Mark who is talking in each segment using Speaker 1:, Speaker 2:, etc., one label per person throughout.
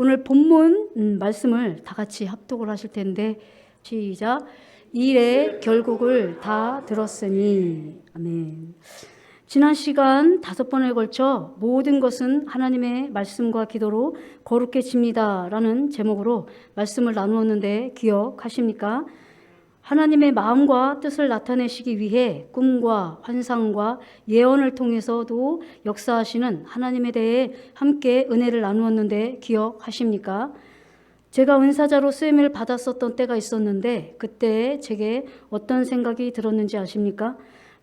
Speaker 1: 오늘 본문 말씀을 다 같이 합독을 하실 텐데 시작. 일의 결국을 다 들었으니. 아멘. 지난 시간 5번에 걸쳐 모든 것은 하나님의 말씀과 기도로 거룩해집니다 라는 제목으로 말씀을 나누었는데 기억하십니까? 하나님의 마음과 뜻을 나타내시기 위해 꿈과 환상과 예언을 통해서도 역사하시는 하나님에 대해 함께 은혜를 나누었는데 기억하십니까? 제가 은사자로 쓰임을 받았었던 때가 있었는데 그때 제게 어떤 생각이 들었는지 아십니까?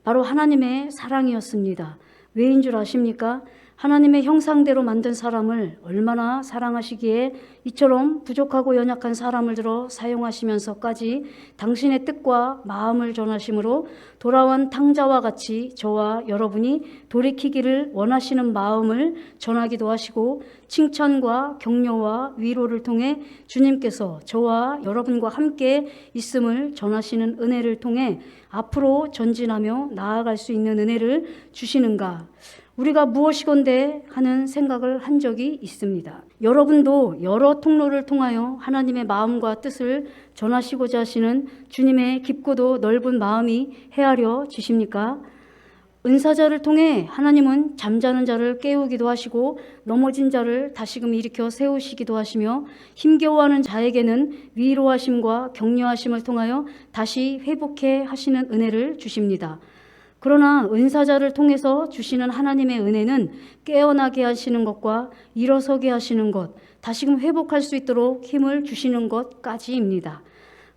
Speaker 1: 바로 하나님의 사랑이었습니다. 왜인 줄 아십니까? 하나님의 형상대로 만든 사람을 얼마나 사랑하시기에 이처럼 부족하고 연약한 사람을 들어 사용하시면서까지 당신의 뜻과 마음을 전하심으로 돌아온 탕자와 같이 저와 여러분이 돌이키기를 원하시는 마음을 전하기도 하시고 칭찬과 격려와 위로를 통해 주님께서 저와 여러분과 함께 있음을 전하시는 은혜를 통해 앞으로 전진하며 나아갈 수 있는 은혜를 주시는가? 우리가 무엇이건데 하는 생각을 한 적이 있습니다. 여러분도 여러 통로를 통하여 하나님의 마음과 뜻을 전하시고자 하시는 주님의 깊고도 넓은 마음이 헤아려 지십니까? 은사자를 통해 하나님은 잠자는 자를 깨우기도 하시고 넘어진 자를 다시금 일으켜 세우시기도 하시며 힘겨워하는 자에게는 위로하심과 격려하심을 통하여 다시 회복해 하시는 은혜를 주십니다. 그러나 은사자를 통해서 주시는 하나님의 은혜는 깨어나게 하시는 것과 일어서게 하시는 것, 다시금 회복할 수 있도록 힘을 주시는 것까지입니다.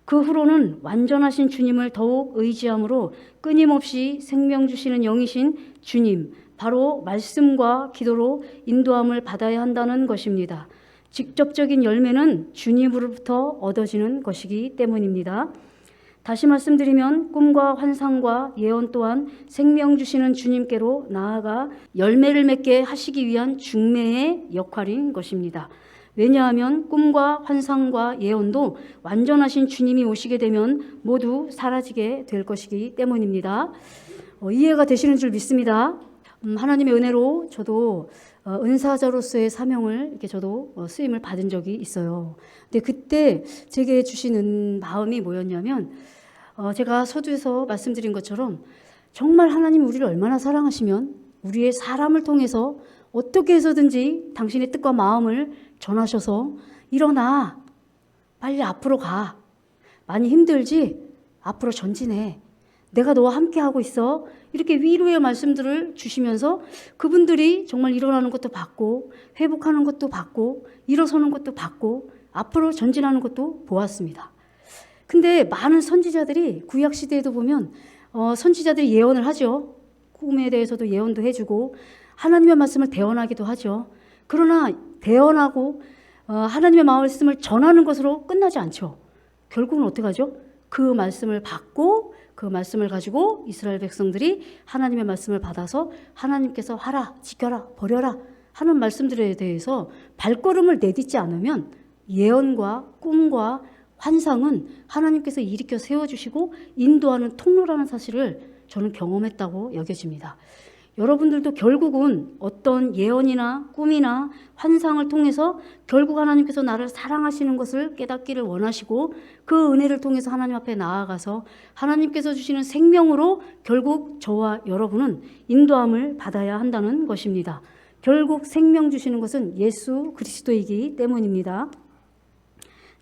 Speaker 1: 그 후로는 완전하신 주님을 더욱 의지함으로 끊임없이 생명 주시는 영이신 주님, 바로 말씀과 기도로 인도함을 받아야 한다는 것입니다. 직접적인 열매는 주님으로부터 얻어지는 것이기 때문입니다. 다시 말씀드리면 꿈과 환상과 예언 또한 생명 주시는 주님께로 나아가 열매를 맺게 하시기 위한 중매의 역할인 것입니다. 왜냐하면 꿈과 환상과 예언도 완전하신 주님이 오시게 되면 모두 사라지게 될 것이기 때문입니다. 이해가 되시는 줄 믿습니다. 하나님의 은혜로 저도 은사자로서의 사명을 이렇게 저도 쓰임을 받은 적이 있어요. 근데 그때 제게 주시는 마음이 뭐였냐면 제가 서두에서 말씀드린 것처럼 정말 하나님이 우리를 얼마나 사랑하시면 우리의 사람을 통해서 어떻게 해서든지 당신의 뜻과 마음을 전하셔서 일어나, 빨리 앞으로 가, 많이 힘들지? 앞으로 전진해, 내가 너와 함께 하고 있어, 이렇게 위로의 말씀들을 주시면서 그분들이 정말 일어나는 것도 받고 회복하는 것도 받고 일어서는 것도 받고 앞으로 전진하는 것도 보았습니다. 근데 많은 선지자들이 구약시대에도 보면 선지자들이 예언을 하죠. 꿈에 대해서도 예언도 해주고 하나님의 말씀을 대언하기도 하죠. 그러나 대언하고 하나님의 말씀을 전하는 것으로 끝나지 않죠. 결국은 어떻게 하죠? 그 말씀을 받고 그 말씀을 가지고 이스라엘 백성들이 하나님의 말씀을 받아서 하나님께서 하라, 지켜라, 버려라 하는 말씀들에 대해서 발걸음을 내딛지 않으면 예언과 꿈과 환상은 하나님께서 일으켜 세워주시고 인도하는 통로라는 사실을 저는 경험했다고 여겨집니다. 여러분들도 결국은 어떤 예언이나 꿈이나 환상을 통해서 결국 하나님께서 나를 사랑하시는 것을 깨닫기를 원하시고 그 은혜를 통해서 하나님 앞에 나아가서 하나님께서 주시는 생명으로 결국 저와 여러분은 인도함을 받아야 한다는 것입니다. 결국 생명 주시는 것은 예수 그리스도이기 때문입니다.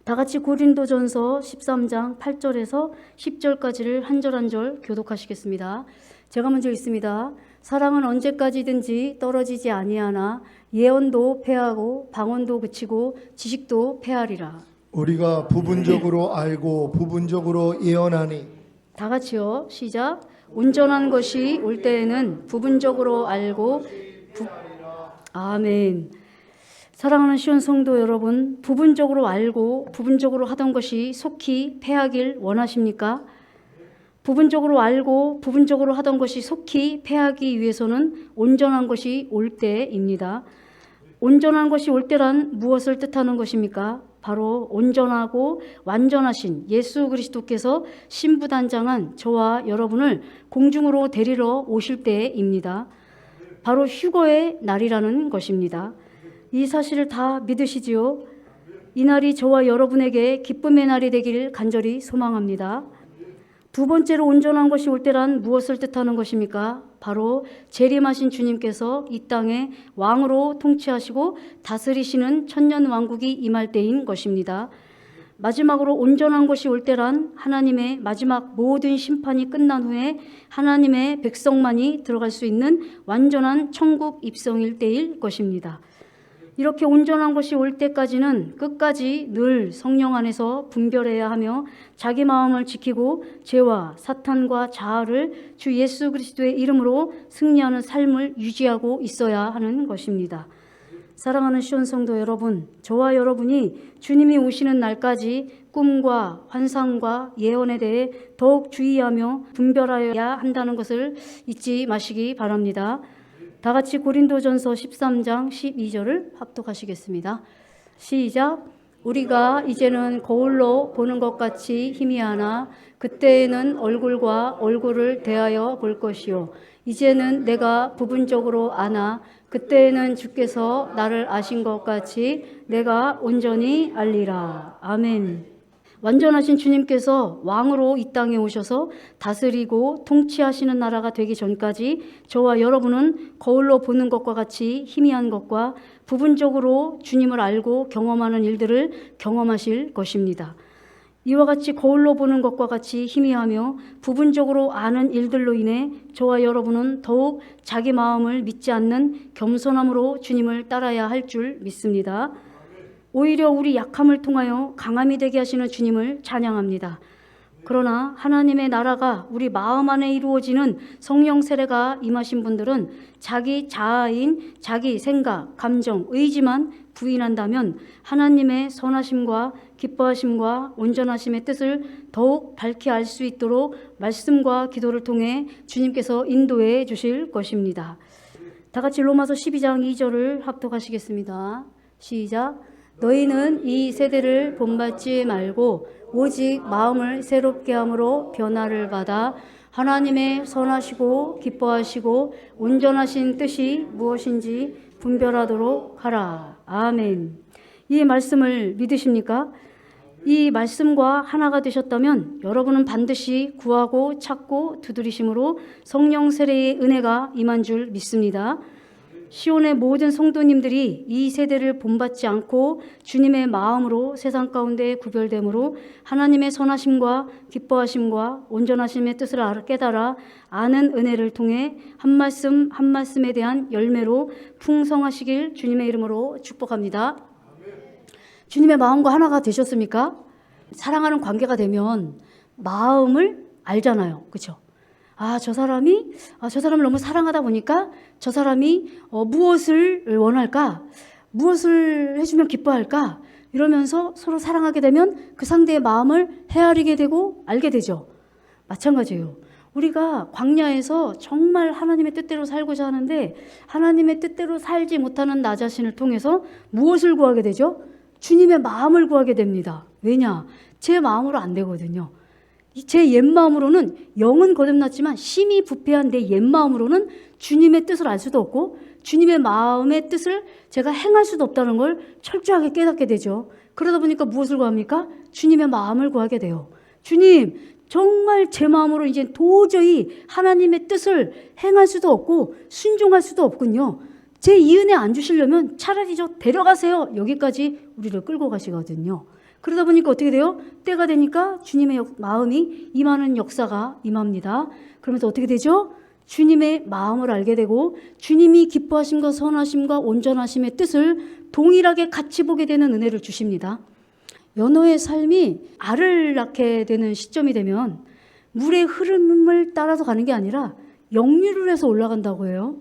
Speaker 1: 다 같이 고린도전서 13장 8절에서 10절까지를 한 절 한 절 교독하시겠습니다. 제가 먼저 읽습니다. 사랑은 언제까지든지 떨어지지 아니하나 예언도 패하고 방언도 그치고 지식도 패하리라.
Speaker 2: 우리가 부분적으로 알고 부분적으로 예언하니.
Speaker 1: 다 같이요. 시작. 온전한 것이 올 때에는 부분적으로 알고 아멘. 사랑하는 시온 성도 여러분, 부분적으로 알고 부분적으로 하던 것이 속히 패하길 원하십니까? 부분적으로 알고 부분적으로 하던 것이 속히 패하기 위해서는 온전한 것이 올 때입니다. 온전한 것이 올 때란 무엇을 뜻하는 것입니까? 바로 온전하고 완전하신 예수 그리스도께서 신부단장한 저와 여러분을 공중으로 데리러 오실 때입니다. 바로 휴거의 날이라는 것입니다. 이 사실을 다 믿으시지요? 이날이 저와 여러분에게 기쁨의 날이 되길 간절히 소망합니다. 두 번째로 온전한 것이 올 때란 무엇을 뜻하는 것입니까? 바로 재림하신 주님께서 이 땅에 왕으로 통치하시고 다스리시는 천년 왕국이 임할 때인 것입니다. 마지막으로 온전한 것이 올 때란 하나님의 마지막 모든 심판이 끝난 후에 하나님의 백성만이 들어갈 수 있는 완전한 천국 입성일 때일 것입니다. 이렇게 온전한 것이 올 때까지는 끝까지 늘 성령 안에서 분별해야 하며 자기 마음을 지키고 죄와 사탄과 자아를 주 예수 그리스도의 이름으로 승리하는 삶을 유지하고 있어야 하는 것입니다. 사랑하는 시온 성도 여러분, 저와 여러분이 주님이 오시는 날까지 꿈과 환상과 예언에 대해 더욱 주의하며 분별하여야 한다는 것을 잊지 마시기 바랍니다. 다 같이 고린도전서 13장 12절을 합독하시겠습니다. 시작. 우리가 이제는 거울로 보는 것 같이 희미하나 그때에는 얼굴과 얼굴을 대하여 볼 것이요 이제는 내가 부분적으로 아나 그때에는 주께서 나를 아신 것 같이 내가 온전히 알리라. 아멘. 완전하신 주님께서 왕으로 이 땅에 오셔서 다스리고 통치하시는 나라가 되기 전까지 저와 여러분은 거울로 보는 것과 같이 희미한 것과 부분적으로 주님을 알고 경험하는 일들을 경험하실 것입니다. 이와 같이 거울로 보는 것과 같이 희미하며 부분적으로 아는 일들로 인해 저와 여러분은 더욱 자기 마음을 믿지 않는 겸손함으로 주님을 따라야 할 줄 믿습니다. 오히려 우리 약함을 통하여 강함이 되게 하시는 주님을 찬양합니다. 그러나 하나님의 나라가 우리 마음 안에 이루어지는 성령 세례가 임하신 분들은 자기 자아인 자기 생각, 감정, 의지만 부인한다면 하나님의 선하심과 기뻐하심과 온전하심의 뜻을 더욱 밝히 알 수 있도록 말씀과 기도를 통해 주님께서 인도해 주실 것입니다. 다 같이 로마서 12장 2절을 합독하시겠습니다. 시작. 너희는 이 세대를 본받지 말고 오직 마음을 새롭게 함으로 변화를 받아 하나님의 선하시고 기뻐하시고 온전하신 뜻이 무엇인지 분별하도록 하라. 아멘. 이 말씀을 믿으십니까? 이 말씀과 하나가 되셨다면 여러분은 반드시 구하고 찾고 두드리심으로 성령 세례의 은혜가 임한 줄 믿습니다. 시온의 모든 성도님들이 이 세대를 본받지 않고 주님의 마음으로 세상 가운데 구별됨으로 하나님의 선하심과 기뻐하심과 온전하심의 뜻을 깨달아 아는 은혜를 통해 한 말씀 한 말씀에 대한 열매로 풍성하시길 주님의 이름으로 축복합니다. 주님의 마음과 하나가 되셨습니까? 사랑하는 관계가 되면 마음을 알잖아요. 그렇죠? 저 사람을 너무 사랑하다 보니까 저 사람이 무엇을 원할까? 무엇을 해주면 기뻐할까? 이러면서 서로 사랑하게 되면 그 상대의 마음을 헤아리게 되고 알게 되죠. 마찬가지예요. 우리가 광야에서 정말 하나님의 뜻대로 살고자 하는데 하나님의 뜻대로 살지 못하는 나 자신을 통해서 무엇을 구하게 되죠? 주님의 마음을 구하게 됩니다. 왜냐? 제 마음으로 안 되거든요. 제 옛마음으로는 영은 거듭났지만 심히 부패한 내 옛마음으로는 주님의 뜻을 알 수도 없고 주님의 마음의 뜻을 제가 행할 수도 없다는 걸 철저하게 깨닫게 되죠. 그러다 보니까 무엇을 구합니까? 주님의 마음을 구하게 돼요. 주님, 정말 제 마음으로 이제 도저히 하나님의 뜻을 행할 수도 없고 순종할 수도 없군요. 제 이 은혜 안 주시려면 차라리 저 데려가세요. 여기까지 우리를 끌고 가시거든요. 그러다 보니까 어떻게 돼요? 때가 되니까 주님의 마음이 임하는 역사가 임합니다. 그러면서 어떻게 되죠? 주님의 마음을 알게 되고 주님이 기뻐하심과 선하심과 온전하심의 뜻을 동일하게 같이 보게 되는 은혜를 주십니다. 연호의 삶이 알을 낳게 되는 시점이 되면 물의 흐름을 따라서 가는 게 아니라 역류를 해서 올라간다고 해요.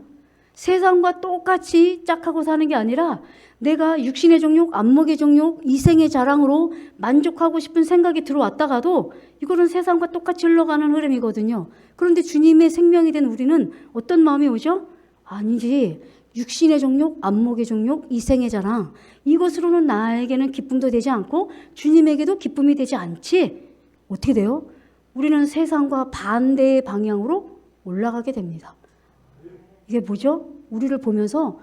Speaker 1: 세상과 똑같이 짝하고 사는 게 아니라 내가 육신의 정욕, 안목의 정욕, 이생의 자랑으로 만족하고 싶은 생각이 들어왔다가도 이거는 세상과 똑같이 흘러가는 흐름이거든요. 그런데 주님의 생명이 된 우리는 어떤 마음이 오죠? 아니지. 육신의 정욕, 안목의 정욕, 이생의 자랑, 이것으로는 나에게는 기쁨도 되지 않고 주님에게도 기쁨이 되지 않지. 어떻게 돼요? 우리는 세상과 반대의 방향으로 올라가게 됩니다. 이게 뭐죠? 우리를 보면서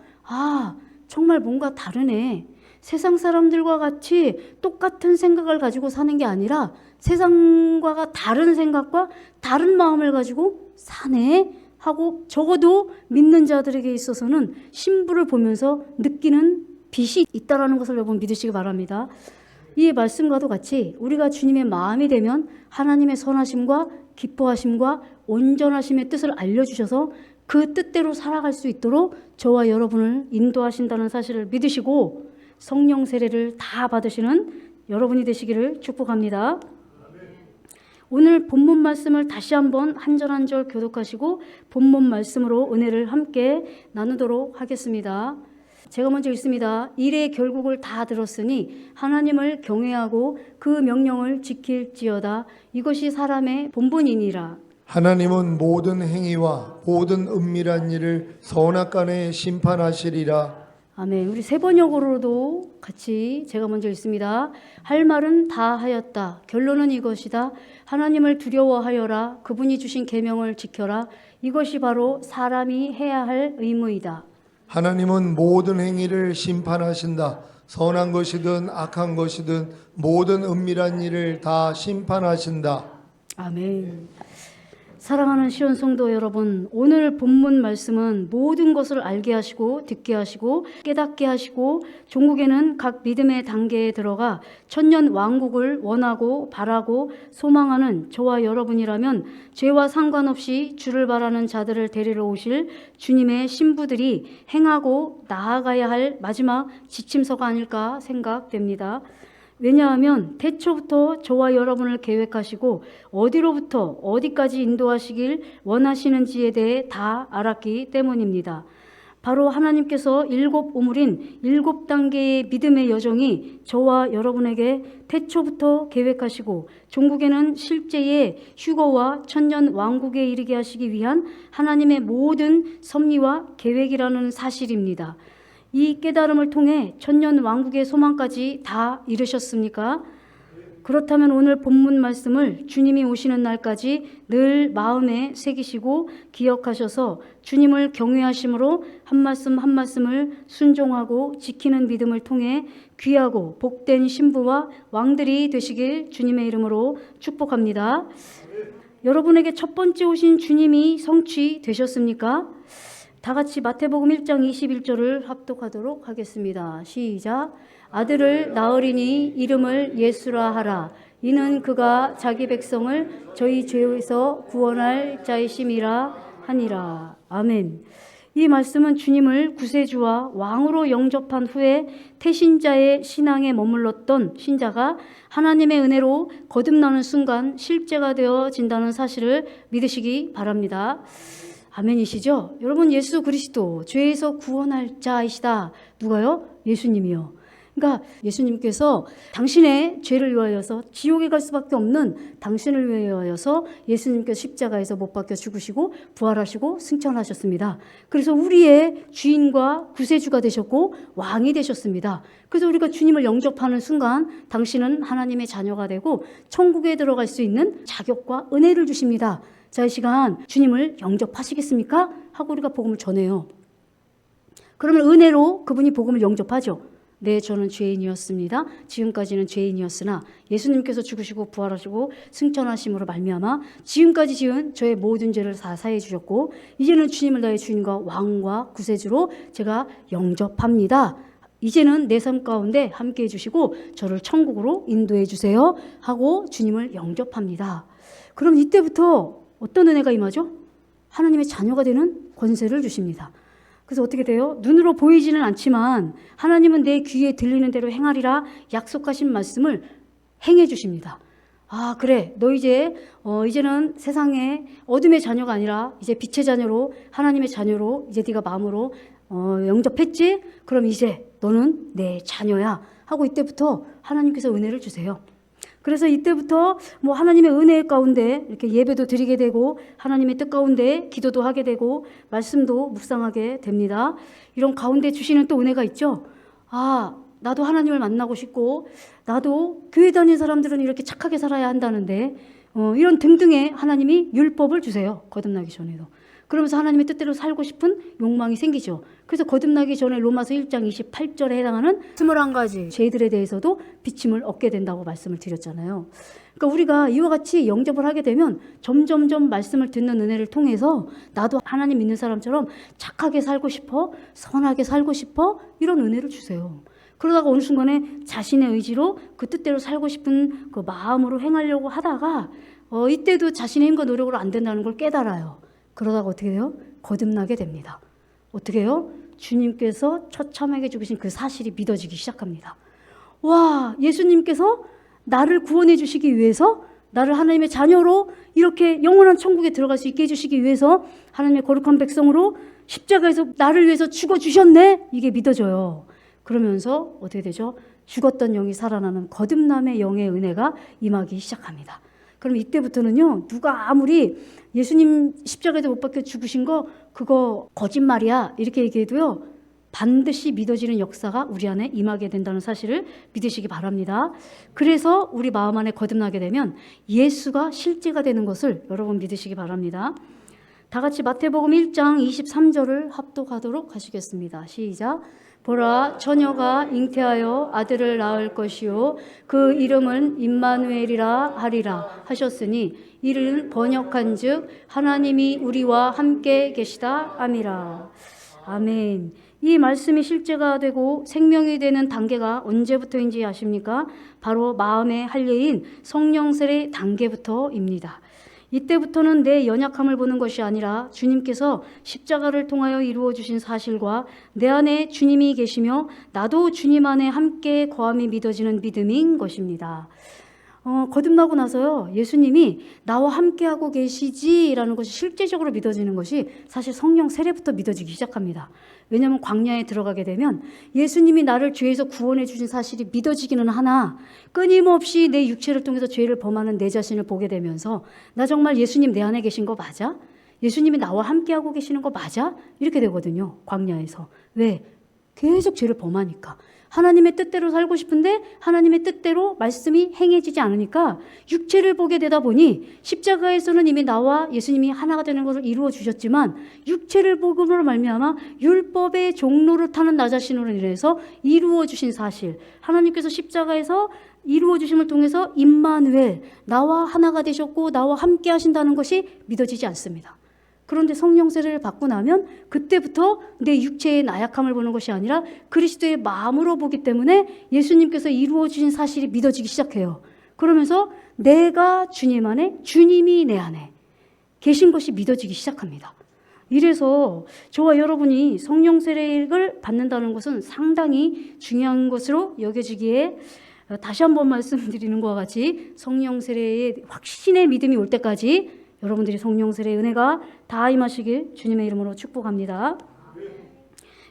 Speaker 1: 정말 뭔가 다르네. 세상 사람들과 같이 똑같은 생각을 가지고 사는 게 아니라 세상과 다른 생각과 다른 마음을 가지고 사네 하고 적어도 믿는 자들에게 있어서는 신부를 보면서 느끼는 빛이 있다라는 것을 여러분 믿으시기 바랍니다. 이 말씀과도 같이 우리가 주님의 마음이 되면 하나님의 선하심과 기뻐하심과 온전하심의 뜻을 알려주셔서 그 뜻대로 살아갈 수 있도록 저와 여러분을 인도하신다는 사실을 믿으시고 성령 세례를 다 받으시는 여러분이 되시기를 축복합니다. 오늘 본문 말씀을 다시 한번 한 절 한 절 교독하시고 본문 말씀으로 은혜를 함께 나누도록 하겠습니다. 제가 먼저 읽습니다. 일의 결국을 다 들었으니 하나님을 경외하고 그 명령을 지킬지어다. 이것이 사람의 본분이니라.
Speaker 2: 하나님은 모든 행위와 모든 은밀한 일을 선악간에 심판하시리라.
Speaker 1: 아멘. 우리 세 번역으로도 같이 제가 먼저 읽습니다. 할 말은 다 하였다. 결론은 이것이다. 하나님을 두려워하여라. 그분이 주신 계명을 지켜라. 이것이 바로 사람이 해야 할 의무이다.
Speaker 2: 하나님은 모든 행위를 심판하신다. 선한 것이든 악한 것이든 모든 은밀한 일을 다 심판하신다.
Speaker 1: 아멘. 사랑하는 시온 성도 여러분, 오늘 본문 말씀은 모든 것을 알게 하시고 듣게 하시고 깨닫게 하시고 종국에는 각 믿음의 단계에 들어가 천년 왕국을 원하고 바라고 소망하는 저와 여러분이라면 죄와 상관없이 주를 바라는 자들을 데리러 오실 주님의 신부들이 행하고 나아가야 할 마지막 지침서가 아닐까 생각됩니다. 왜냐하면 태초부터 저와 여러분을 계획하시고 어디로부터 어디까지 인도하시길 원하시는지에 대해 다 알았기 때문입니다. 바로 하나님께서 7 우물인 7단계의 믿음의 여정이 저와 여러분에게 태초부터 계획하시고 종국에는 실제의 휴거와 천년 왕국에 이르게 하시기 위한 하나님의 모든 섭리와 계획이라는 사실입니다. 이 깨달음을 통해 천년 왕국의 소망까지 다 이루셨습니까? 그렇다면 오늘 본문 말씀을 주님이 오시는 날까지 늘 마음에 새기시고 기억하셔서 주님을 경외하심으로 한 말씀 한 말씀을 순종하고 지키는 믿음을 통해 귀하고 복된 신부와 왕들이 되시길 주님의 이름으로 축복합니다. 여러분에게 첫 번째 오신 주님이 성취되셨습니까? 다 같이 마태복음 1장 21절을 합독하도록 하겠습니다. 시작. 아들을 낳으리니 이름을 예수라 하라. 이는 그가 자기 백성을 저희 죄에서 구원할 자이심이라 하니라. 아멘. 이 말씀은 주님을 구세주와 왕으로 영접한 후에 태신자의 신앙에 머물렀던 신자가 하나님의 은혜로 거듭나는 순간 실제가 되어진다는 사실을 믿으시기 바랍니다. 아멘이시죠? 여러분, 예수 그리스도 죄에서 구원할 자이시다. 누가요? 예수님이요. 그러니까 예수님께서 당신의 죄를 위하여서 지옥에 갈 수밖에 없는 당신을 위하여서 예수님께서 십자가에서 못 박혀 죽으시고 부활하시고 승천하셨습니다. 그래서 우리의 주인과 구세주가 되셨고 왕이 되셨습니다. 그래서 우리가 주님을 영접하는 순간 당신은 하나님의 자녀가 되고 천국에 들어갈 수 있는 자격과 은혜를 주십니다. 자, 이 시간 주님을 영접하시겠습니까? 하고 우리가 복음을 전해요. 그러면 은혜로 그분이 복음을 영접하죠. 네, 저는 죄인이었습니다. 지금까지는 죄인이었으나 예수님께서 죽으시고 부활하시고 승천하심으로 말미암아 지금까지 지은 저의 모든 죄를 다 사해 주셨고 이제는 주님을 나의 주인과 왕과 구세주로 제가 영접합니다. 이제는 내 삶 가운데 함께해 주시고 저를 천국으로 인도해 주세요 하고 주님을 영접합니다. 그럼 이때부터 어떤 은혜가 임하죠? 하나님의 자녀가 되는 권세를 주십니다. 그래서 어떻게 돼요? 눈으로 보이지는 않지만 하나님은 내 귀에 들리는 대로 행하리라 약속하신 말씀을 행해 주십니다. 아, 그래. 너 이제는 세상의 어둠의 자녀가 아니라 이제 빛의 자녀로 하나님의 자녀로 이제 네가 마음으로 영접했지? 그럼 이제 너는 내 자녀야 하고 이때부터 하나님께서 은혜를 주세요. 그래서 이때부터 하나님의 은혜 가운데 이렇게 예배도 드리게 되고 하나님의 뜻 가운데 기도도 하게 되고 말씀도 묵상하게 됩니다. 이런 가운데 주시는 또 은혜가 있죠. 아, 나도 하나님을 만나고 싶고 나도 교회 다니는 사람들은 이렇게 착하게 살아야 한다는데 이런 등등의 하나님이 율법을 주세요. 거듭나기 전에도. 그러면서 하나님의 뜻대로 살고 싶은 욕망이 생기죠. 그래서 거듭나기 전에 로마서 1장 28절에 해당하는 21가지 죄들에 대해서도 비침을 얻게 된다고 말씀을 드렸잖아요. 그러니까 우리가 이와 같이 영접을 하게 되면 점점점 말씀을 듣는 은혜를 통해서 나도 하나님 믿는 사람처럼 착하게 살고 싶어, 선하게 살고 싶어, 이런 은혜를 주세요. 그러다가 어느 순간에 자신의 의지로 그 뜻대로 살고 싶은 그 마음으로 행하려고 하다가 이때도 자신의 힘과 노력으로 안 된다는 걸 깨달아요. 그러다가 어떻게 돼요? 거듭나게 됩니다. 어떻게 해요? 주님께서 처참하게 죽으신 그 사실이 믿어지기 시작합니다. 와, 예수님께서 나를 구원해 주시기 위해서, 나를 하나님의 자녀로 이렇게 영원한 천국에 들어갈 수 있게 해주시기 위해서 하나님의 거룩한 백성으로 십자가에서 나를 위해서 죽어주셨네, 이게 믿어져요. 그러면서 어떻게 되죠? 죽었던 영이 살아나는 거듭남의 영의 은혜가 임하기 시작합니다. 그럼 이때부터는요, 누가 아무리 예수님 십자가에서 못 박혀 죽으신 거 그거 거짓말이야 이렇게 얘기해도요, 반드시 믿어지는 역사가 우리 안에 임하게 된다는 사실을 믿으시기 바랍니다. 그래서 우리 마음 안에 거듭나게 되면 예수가 실제가 되는 것을 여러분 믿으시기 바랍니다. 다 같이 마태복음 1장 23절을 합독하도록 하시겠습니다. 시작. 보라, 처녀가 잉태하여 아들을 낳을 것이요 그 이름은 임마누엘이라 하리라 하셨으니 이를 번역한즉 하나님이 우리와 함께 계시다 아미라. 아멘. 이 말씀이 실제가 되고 생명이 되는 단계가 언제부터인지 아십니까? 바로 마음의 할례인 성령 세례 단계부터입니다. 이때부터는 내 연약함을 보는 것이 아니라 주님께서 십자가를 통하여 이루어 주신 사실과 내 안에 주님이 계시며 나도 주님 안에 함께 거함이 믿어지는 믿음인 것입니다. 거듭나고 나서요, 예수님이 나와 함께하고 계시지라는 것이 실제적으로 믿어지는 것이 사실 성령 세례부터 믿어지기 시작합니다. 왜냐하면 광야에 들어가게 되면 예수님이 나를 죄에서 구원해 주신 사실이 믿어지기는 하나 끊임없이 내 육체를 통해서 죄를 범하는 내 자신을 보게 되면서 나 정말 예수님 내 안에 계신 거 맞아? 예수님이 나와 함께하고 계시는 거 맞아? 이렇게 되거든요, 광야에서. 왜? 계속 죄를 범하니까. 하나님의 뜻대로 살고 싶은데 하나님의 뜻대로 말씀이 행해지지 않으니까 육체를 보게 되다 보니 십자가에서는 이미 나와 예수님이 하나가 되는 것을 이루어 주셨지만 육체를 복음으로 말미암아 율법의 종로를 타는 나 자신으로 인해서 이루어 주신 사실, 하나님께서 십자가에서 이루어 주심을 통해서 임마누엘, 나와 하나가 되셨고 나와 함께 하신다는 것이 믿어지지 않습니다. 그런데 성령 세례를 받고 나면 그때부터 내 육체의 나약함을 보는 것이 아니라 그리스도의 마음으로 보기 때문에 예수님께서 이루어 주신 사실이 믿어지기 시작해요. 그러면서 내가 주님 안에, 주님이 내 안에 계신 것이 믿어지기 시작합니다. 이래서 저와 여러분이 성령 세례를 받는다는 것은 상당히 중요한 것으로 여겨지기에 다시 한번 말씀드리는 것과 같이 성령 세례의 확신의 믿음이 올 때까지 여러분들이 성령 세례의 은혜가 다 임하시길 주님의 이름으로 축복합니다.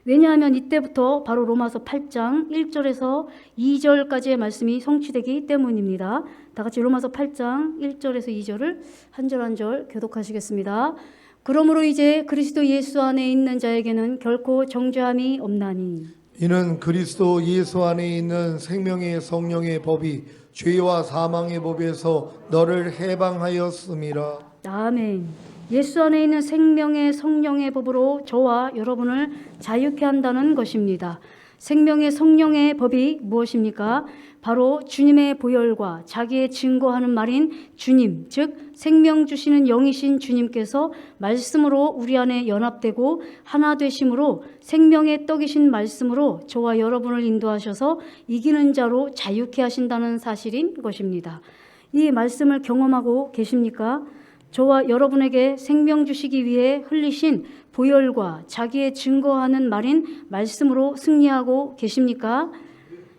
Speaker 1: 왜냐하면 이때부터 바로 로마서 8장 1절에서 2절까지의 말씀이 성취되기 때문입니다. 다 같이 로마서 8장 1절에서 2절을 한 절 한 절 교독하시겠습니다. 그러므로 이제 그리스도 예수 안에 있는 자에게는 결코 정죄함이 없나니
Speaker 2: 이는 그리스도 예수 안에 있는 생명의 성령의 법이 죄와 사망의 법에서 너를 해방하였음이라.
Speaker 1: 아멘. 예수 안에 있는 생명의 성령의 법으로 저와 여러분을 자유케 한다는 것입니다. 생명의 성령의 법이 무엇입니까? 바로 주님의 보혈과 자기의 증거하는 말인 주님, 즉 생명 주시는 영이신 주님께서 말씀으로 우리 안에 연합되고 하나 되심으로 생명의 떡이신 말씀으로 저와 여러분을 인도하셔서 이기는 자로 자유케 하신다는 사실인 것입니다. 이 말씀을 경험하고 계십니까? 저와 여러분에게 생명 주시기 위해 흘리신 보혈과 자기의 증거하는 말인 말씀으로 승리하고 계십니까?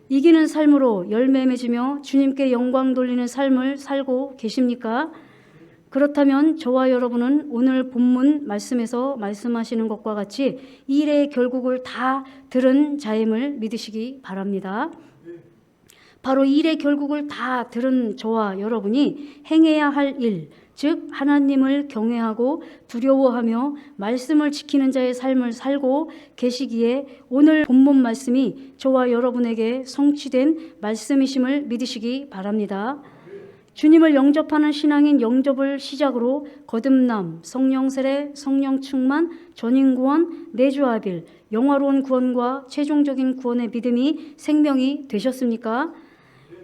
Speaker 1: 이기는 삶으로 열매 맺으며 주님께 영광 돌리는 삶을 살고 계십니까? 그렇다면 저와 여러분은 오늘 본문 말씀에서 말씀하시는 것과 같이 이 일의 결국을 다 들은 자임을 믿으시기 바랍니다. 바로 이 일의 결국을 다 들은 저와 여러분이 행해야 할 일, 즉 하나님을 경외하고 두려워하며 말씀을 지키는 자의 삶을 살고 계시기에 오늘 본문 말씀이 저와 여러분에게 성취된 말씀이심을 믿으시기 바랍니다. 주님을 영접하는 신앙인 영접을 시작으로 거듭남, 성령 세례, 성령 충만, 전인 구원, 내주합일, 영화로운 구원과 최종적인 구원의 믿음이 생명이 되셨습니까?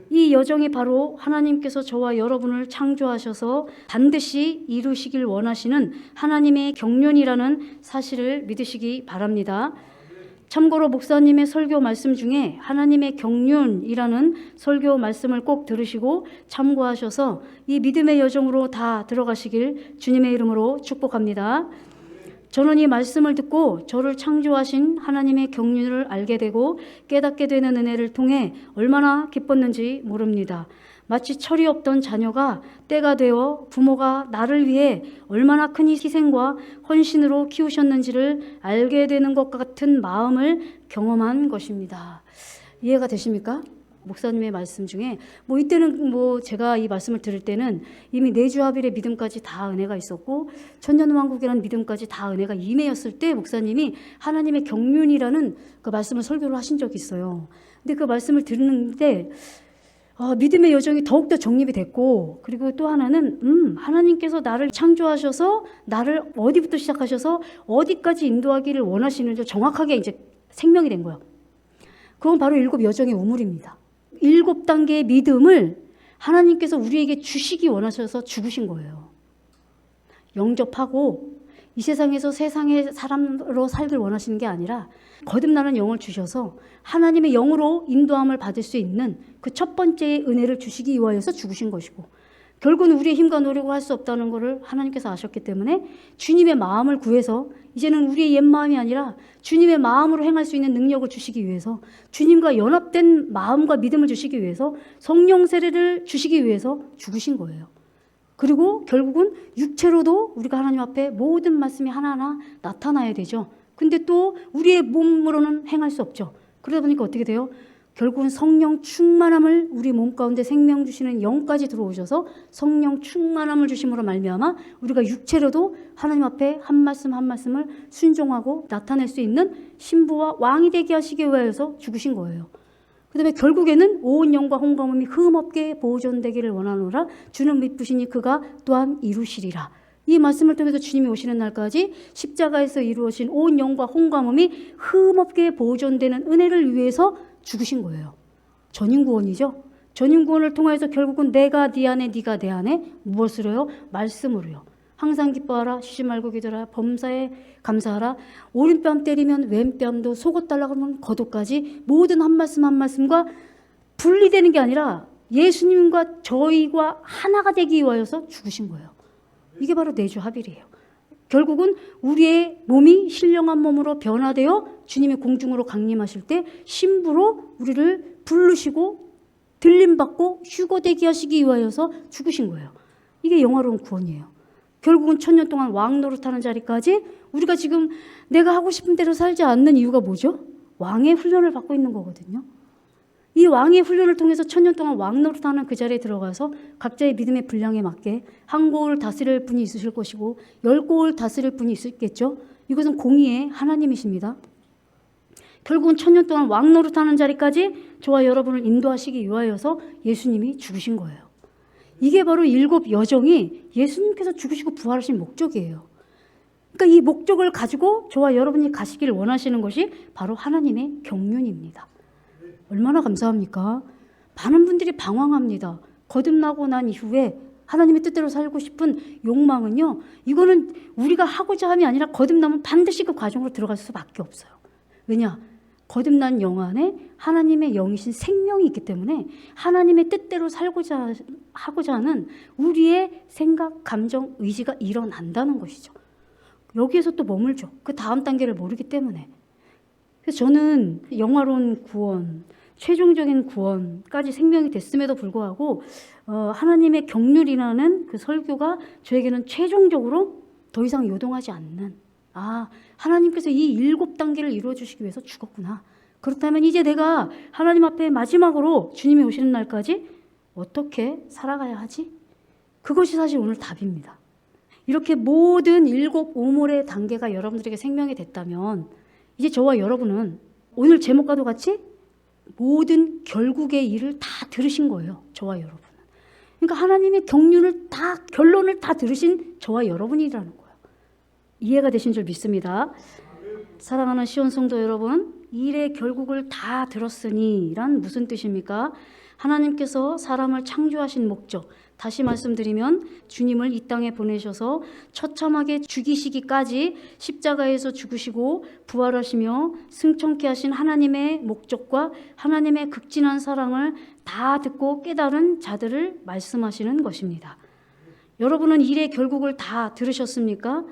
Speaker 1: 이 여정이 바로 하나님께서 저와 여러분을 창조하셔서 반드시 이루시길 원하시는 하나님의 경륜이라는 사실을 믿으시기 바랍니다. 참고로 목사님의 설교 말씀 중에 하나님의 경륜이라는 설교 말씀을 꼭 들으시고 참고하셔서 이 믿음의 여정으로 다 들어가시길 주님의 이름으로 축복합니다. 저는 이 말씀을 듣고 저를 창조하신 하나님의 경륜을 알게 되고 깨닫게 되는 은혜를 통해 얼마나 기뻤는지 모릅니다. 마치 철이 없던 자녀가 때가 되어 부모가 나를 위해 얼마나 큰 희생과 헌신으로 키우셨는지를 알게 되는 것 같은 마음을 경험한 것입니다. 이해가 되십니까? 목사님의 말씀 중에 이때는 제가 이 말씀을 들을 때는 이미 내주합일의 믿음까지 다 은혜가 있었고 천년왕국이라는 믿음까지 다 은혜가 임해였을 때 목사님이 하나님의 경륜이라는 그 말씀을 설교를 하신 적이 있어요. 근데 그 말씀을 듣는데 믿음의 여정이 더욱더 정립이 됐고, 그리고 또 하나는 하나님께서 나를 창조하셔서 나를 어디부터 시작하셔서 어디까지 인도하기를 원하시는지 정확하게 이제 생명이 된 거예요. 그건 바로 7 여정의 우물입니다. 7단계의 믿음을 하나님께서 우리에게 주시기 원하셔서 죽으신 거예요. 영접하고 이 세상에서 세상의 사람으로 살길 원하시는 게 아니라 거듭나는 영을 주셔서 하나님의 영으로 인도함을 받을 수 있는 그 첫 번째의 은혜를 주시기 위하여서 죽으신 것이고, 결국은 우리의 힘과 노력으로 할 수 없다는 것을 하나님께서 아셨기 때문에 주님의 마음을 구해서 이제는 우리의 옛 마음이 아니라 주님의 마음으로 행할 수 있는 능력을 주시기 위해서, 주님과 연합된 마음과 믿음을 주시기 위해서, 성령 세례를 주시기 위해서 죽으신 거예요. 그리고 결국은 육체로도 우리가 하나님 앞에 모든 말씀이 하나하나 나타나야 되죠. 근데 또 우리의 몸으로는 행할 수 없죠. 그러다 보니까 어떻게 돼요? 결국은 성령 충만함을 우리 몸 가운데 생명 주시는 영까지 들어오셔서 성령 충만함을 주심으로 말미암아 우리가 육체로도 하나님 앞에 한 말씀 한 말씀을 순종하고 나타낼 수 있는 신부와 왕이 되게 하시기 위하여서 죽으신 거예요. 그 다음에 결국에는 온 영과 홍감음이 흠없게 보존되기를 원하노라. 주는 믿으시니 그가 또한 이루시리라. 이 말씀을 통해서 주님이 오시는 날까지 십자가에서 이루어진 온 영과 홍감음이 흠없게 보존되는 은혜를 위해서 죽으신 거예요. 전인구원이죠. 전인구원을 통해서 결국은 내가 네 안에 네가 내 안에 무엇으로요? 말씀으로요. 항상 기뻐하라, 쉬지 말고 기도하라, 범사에 감사하라. 오른뺨 때리면 왼뺨도, 속옷 달라고 하면 겉옷까지 모든 한 말씀 한 말씀과 분리되는 게 아니라 예수님과 저희가 하나가 되기 위하여서 죽으신 거예요. 이게 바로 내주합일이에요. 결국은 우리의 몸이 신령한 몸으로 변화되어 주님의 공중으로 강림하실 때 신부로 우리를 부르시고 들림받고 휴거되게 하시기 위하여서 죽으신 거예요. 이게 영화로운 구원이에요. 결국은 1000년 동안 왕 노릇하는 자리까지 우리가 지금 내가 하고 싶은 대로 살지 않는 이유가 뭐죠? 왕의 훈련을 받고 있는 거거든요. 이 왕의 훈련을 통해서 1000년 동안 왕 노릇하는 그 자리에 들어가서 각자의 믿음의 분량에 맞게 한 고을 다스릴 분이 있으실 것이고 10고을 다스릴 분이 있겠죠. 이것은 공의의 하나님이십니다. 결국은 1000년 동안 왕 노릇하는 자리까지 저와 여러분을 인도하시기 위하여서 예수님이 죽으신 거예요. 이게 바로 7 여정이 예수님께서 죽으시고 부활하신 목적이에요. 그러니까 이 목적을 가지고 저와 여러분이 가시기를 원하시는 것이 바로 하나님의 경륜입니다. 얼마나 감사합니까? 많은 분들이 방황합니다. 거듭나고 난 이후에 하나님의 뜻대로 살고 싶은 욕망은요, 이거는 우리가 하고자 함이 아니라 거듭나면 반드시 그 과정으로 들어갈 수밖에 없어요. 왜냐? 거듭난 영 안에 하나님의 영이신 생명이 있기 때문에 하나님의 뜻대로 하고자 하는 우리의 생각, 감정, 의지가 일어난다는 것이죠. 여기에서 또 머물죠. 그 다음 단계를 모르기 때문에. 그래서 저는 영화로운 구원, 최종적인 구원까지 생명이 됐음에도 불구하고 하나님의 경륜이라는 그 설교가 저에게는 최종적으로 더 이상 요동하지 않는, 하나님께서 이 7단계를 이루어 주시기 위해서 죽었구나. 그렇다면 이제 내가 하나님 앞에 마지막으로 주님이 오시는 날까지 어떻게 살아가야 하지? 그것이 사실 오늘 답입니다. 이렇게 모든 7 우물의 단계가 여러분들에게 생명이 됐다면 이제 저와 여러분은 오늘 제목과도 같이 모든 결국의 일을 다 들으신 거예요. 저와 여러분은. 그러니까 하나님의 경륜을 다, 결론을 다 들으신 저와 여러분이라는 거예요. 이해가 되신 줄 믿습니다. 사랑하는 시온 성도 여러분, 일의 결국을 다 들었으니 란 무슨 뜻입니까? 하나님께서 사람을 창조하신 목적, 다시 말씀드리면 주님을 이 땅에 보내셔서 처참하게 죽이시기까지 십자가에서 죽으시고 부활하시며 승천케 하신 하나님의 목적과 하나님의 극진한 사랑을 다 듣고 깨달은 자들을 말씀하시는 것입니다. 여러분은 일의 결국을 다 들으셨습니까?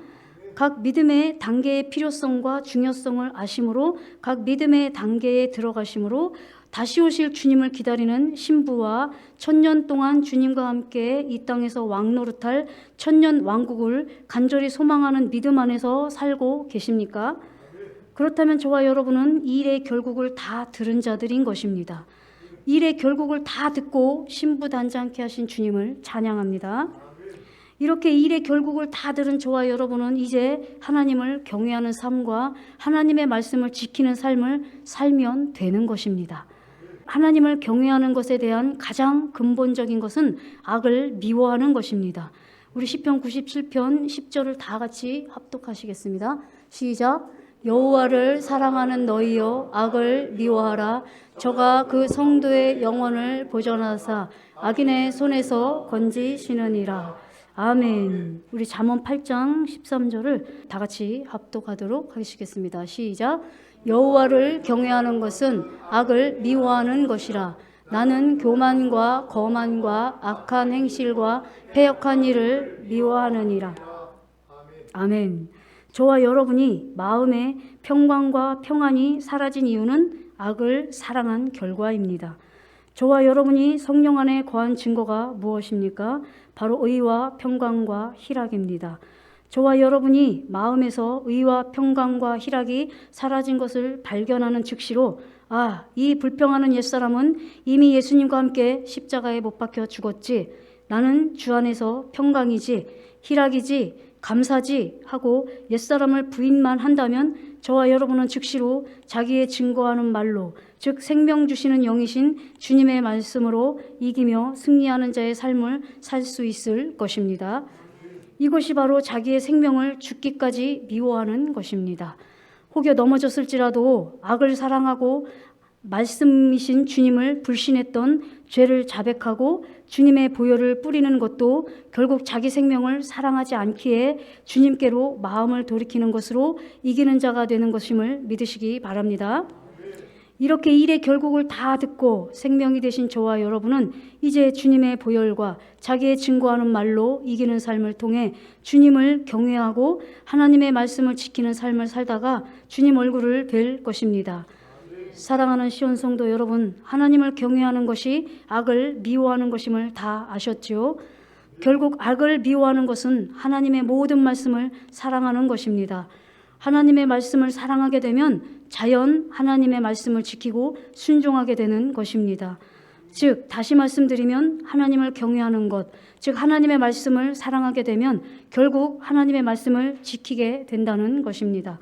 Speaker 1: 각 믿음의 단계의 필요성과 중요성을 아심으로 각 믿음의 단계에 들어가심으로 다시 오실 주님을 기다리는 신부와 1000년 동안 주님과 함께 이 땅에서 왕노릇할 천년 왕국을 간절히 소망하는 믿음 안에서 살고 계십니까? 그렇다면 저와 여러분은 이 일의 결국을 다 들은 자들인 것입니다. 이 일의 결국을 다 듣고 신부단장케 하신 주님을 찬양합니다. 이렇게 이 일의 결국을 다 들은 저와 여러분은 이제 하나님을 경외하는 삶과 하나님의 말씀을 지키는 삶을 살면 되는 것입니다. 하나님을 경외하는 것에 대한 가장 근본적인 것은 악을 미워하는 것입니다. 우리 시편 97편 10절을 다 같이 합독하시겠습니다. 시작. 여호와를 사랑하는 너희여 악을 미워하라. 저가 그 성도의 영혼을 보존하사 악인의 손에서 건지시느니라. 아멘. 우리 잠언 8장 13절을 다 같이 합독하도록 하시겠습니다. 시작. 여호와를 경외하는 것은 악을 미워하는 것이라. 나는 교만과 거만과 악한 행실과 패역한 일을 미워하느니라. 아멘. 저와 여러분이 마음의 평강과 평안이 사라진 이유는 악을 사랑한 결과입니다. 저와 여러분이 성령 안에 거한 증거가 무엇입니까? 바로 의와 평강과 희락입니다. 저와 여러분이 마음에서 의와 평강과 희락이 사라진 것을 발견하는 즉시로 이 불평하는 옛사람은 이미 예수님과 함께 십자가에 못 박혀 죽었지. 나는 주 안에서 평강이지 희락이지 감사지 하고 옛사람을 부인만 한다면 저와 여러분은 즉시로 자기의 증거하는 말로 즉 생명 주시는 영이신 주님의 말씀으로 이기며 승리하는 자의 삶을 살 수 있을 것입니다. 이것이 바로 자기의 생명을 죽기까지 미워하는 것입니다. 혹여 넘어졌을지라도 악을 사랑하고 말씀이신 주님을 불신했던 죄를 자백하고 주님의 보혈을 뿌리는 것도 결국 자기 생명을 사랑하지 않기에 주님께로 마음을 돌이키는 것으로 이기는 자가 되는 것임을 믿으시기 바랍니다. 이렇게 일의 결국을 다 듣고 생명이 되신 저와 여러분은 이제 주님의 보혈과 자기의 증거하는 말로 이기는 삶을 통해 주님을 경외하고 하나님의 말씀을 지키는 삶을 살다가 주님 얼굴을 뵐 것입니다. 사랑하는 시온 성도 여러분, 하나님을 경외하는 것이 악을 미워하는 것임을 다 아셨지요? 결국 악을 미워하는 것은 하나님의 모든 말씀을 사랑하는 것입니다. 하나님의 말씀을 사랑하게 되면 자연 하나님의 말씀을 지키고 순종하게 되는 것입니다. 즉 다시 말씀드리면 하나님을 경외하는 것, 즉 하나님의 말씀을 사랑하게 되면 결국 하나님의 말씀을 지키게 된다는 것입니다.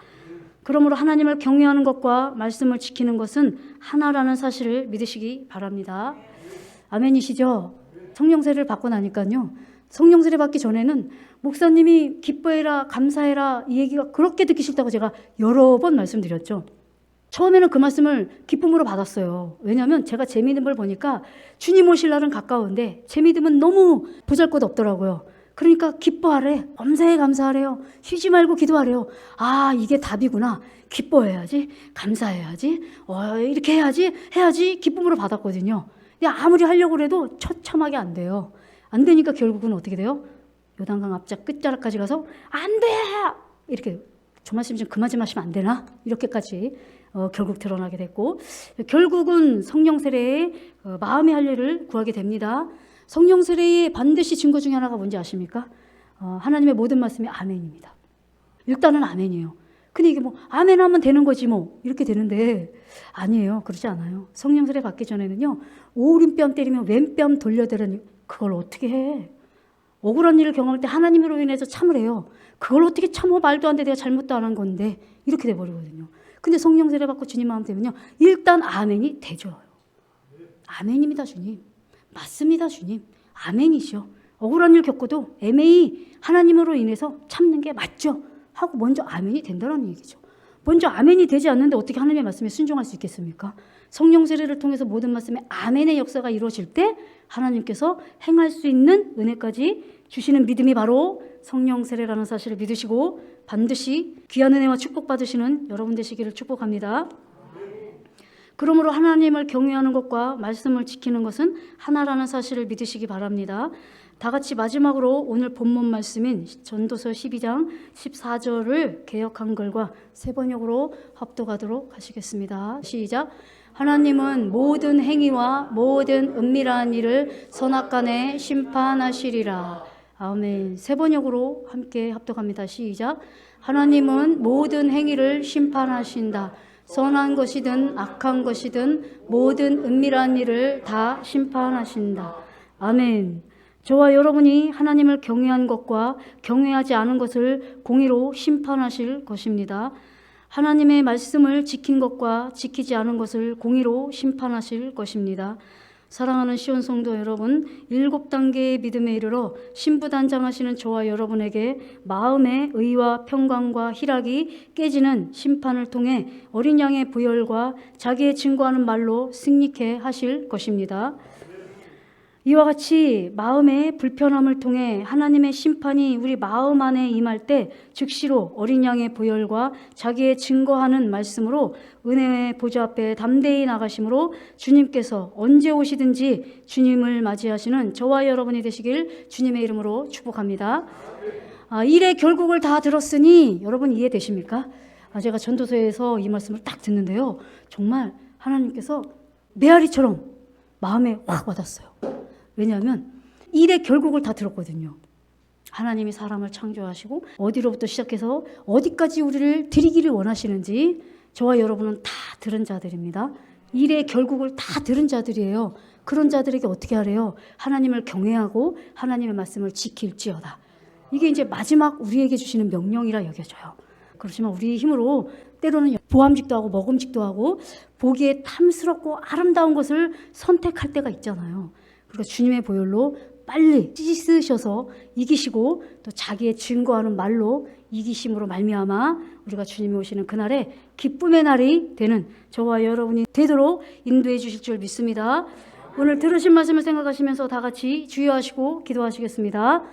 Speaker 1: 그러므로 하나님을 경외하는 것과 말씀을 지키는 것은 하나라는 사실을 믿으시기 바랍니다. 아멘이시죠? 성령세를 받고 나니까요. 성령세를 받기 전에는 목사님이 기뻐해라 감사해라 이 얘기가 그렇게 듣기 싫다고 제가 여러 번 말씀드렸죠. 처음에는 그 말씀을 기쁨으로 받았어요. 왜냐하면 제가 제 믿음을 보니까 주님 오실 날은 가까운데 제 믿음은 너무 보잘것없더라고요. 그러니까 기뻐하래, 범사에 감사하래요. 쉬지 말고 기도하래요. 이게 답이구나. 기뻐해야지, 감사해야지, 이렇게 해야지 기쁨으로 받았거든요. 근데 아무리 하려고 해도 처참하게 안 돼요. 안 되니까 결국은 어떻게 돼요? 요단강 앞자 끝자락까지 가서 안 돼! 이렇게 저 말씀 좀 그만 좀 하시면 안 되나? 이렇게까지 결국 드러나게 됐고 결국은 성령 세례에 마음의 할례를 구하게 됩니다. 성령 세례의 반드시 증거 중에 하나가 뭔지 아십니까? 하나님의 모든 말씀이 아멘입니다. 일단은 아멘이에요. 근데 이게 아멘 하면 되는 거지 이렇게 되는데 아니에요. 그렇지 않아요. 성령 세례 받기 전에는요. 오른뺨 때리면 왼뺨 돌려대라니 그걸 어떻게 해? 억울한 일을 경험할 때 하나님으로 인해서 참으래요. 그걸 어떻게 참어? 말도 안 돼. 내가 잘못도 안 한 건데 이렇게 돼버리거든요. 근데 성령 세례 받고 주님 마음 되면요. 일단 아멘이 되죠. 아멘입니다 주님. 맞습니다 주님. 아멘이죠. 억울한 일 겪어도 애매히 하나님으로 인해서 참는 게 맞죠 하고 먼저 아멘이 된다는 얘기죠. 먼저 아멘이 되지 않는데 어떻게 하나님의 말씀에 순종할 수 있겠습니까? 성령 세례를 통해서 모든 말씀에 아멘의 역사가 이루어질 때 하나님께서 행할 수 있는 은혜까지 주시는 믿음이 바로 성령 세례라는 사실을 믿으시고 반드시 귀한 은혜와 축복 받으시는 여러분 되시기를 축복합니다. 그러므로 하나님을 경외하는 것과 말씀을 지키는 것은 하나라는 사실을 믿으시기 바랍니다. 다 같이 마지막으로 오늘 본문 말씀인 전도서 12장 14절을 개역 한글과 세 번역으로 합독하도록 하시겠습니다. 시작. 하나님은 모든 행위와 모든 은밀한 일을 선악간에 심판하시리라. 아멘. 세 번역으로 함께 합독합니다. 시작. 하나님은 모든 행위를 심판하신다. 선한 것이든 악한 것이든 모든 은밀한 일을 다 심판하신다. 아멘. 저와 여러분이 하나님을 경외한 것과 경외하지 않은 것을 공의로 심판하실 것입니다. 하나님의 말씀을 지킨 것과 지키지 않은 것을 공의로 심판하실 것입니다. 사랑하는 시온 성도 여러분, 7단계의 믿음에 이르러 신부단장하시는 저와 여러분에게 마음의 의와 평강과 희락이 깨지는 심판을 통해 어린 양의 부혈과 자기의 증거하는 말로 승리케 하실 것입니다. 이와 같이 마음의 불편함을 통해 하나님의 심판이 우리 마음 안에 임할 때 즉시로 어린 양의 보혈과 자기의 증거하는 말씀으로 은혜의 보좌 앞에 담대히 나가심으로 주님께서 언제 오시든지 주님을 맞이하시는 저와 여러분이 되시길 주님의 이름으로 축복합니다. 일의 결국을 다 들었으니 여러분 이해되십니까? 제가 전도서에서 이 말씀을 딱 듣는데요. 정말 하나님께서 메아리처럼 마음에 확 와닿았어요. 왜냐하면 일의 결국을 다 들었거든요. 하나님이 사람을 창조하시고 어디로부터 시작해서 어디까지 우리를 드리기를 원하시는지 저와 여러분은 다 들은 자들입니다. 일의 결국을 다 들은 자들이에요. 그런 자들에게 어떻게 하래요? 하나님을 경외하고 하나님의 말씀을 지킬지어다. 이게 이제 마지막 우리에게 주시는 명령이라 여겨져요. 그렇지만 우리의 힘으로 때로는 보암직도 하고 먹음직도 하고 보기에 탐스럽고 아름다운 것을 선택할 때가 있잖아요. 그러니까 주님의 보혈로 빨리 씻으셔서 이기시고 또 자기의 증거하는 말로 이기심으로 말미암아 우리가 주님이 오시는 그날에 기쁨의 날이 되는 저와 여러분이 되도록 인도해 주실 줄 믿습니다. 오늘 들으신 말씀을 생각하시면서 다 같이 주의하시고 기도하시겠습니다.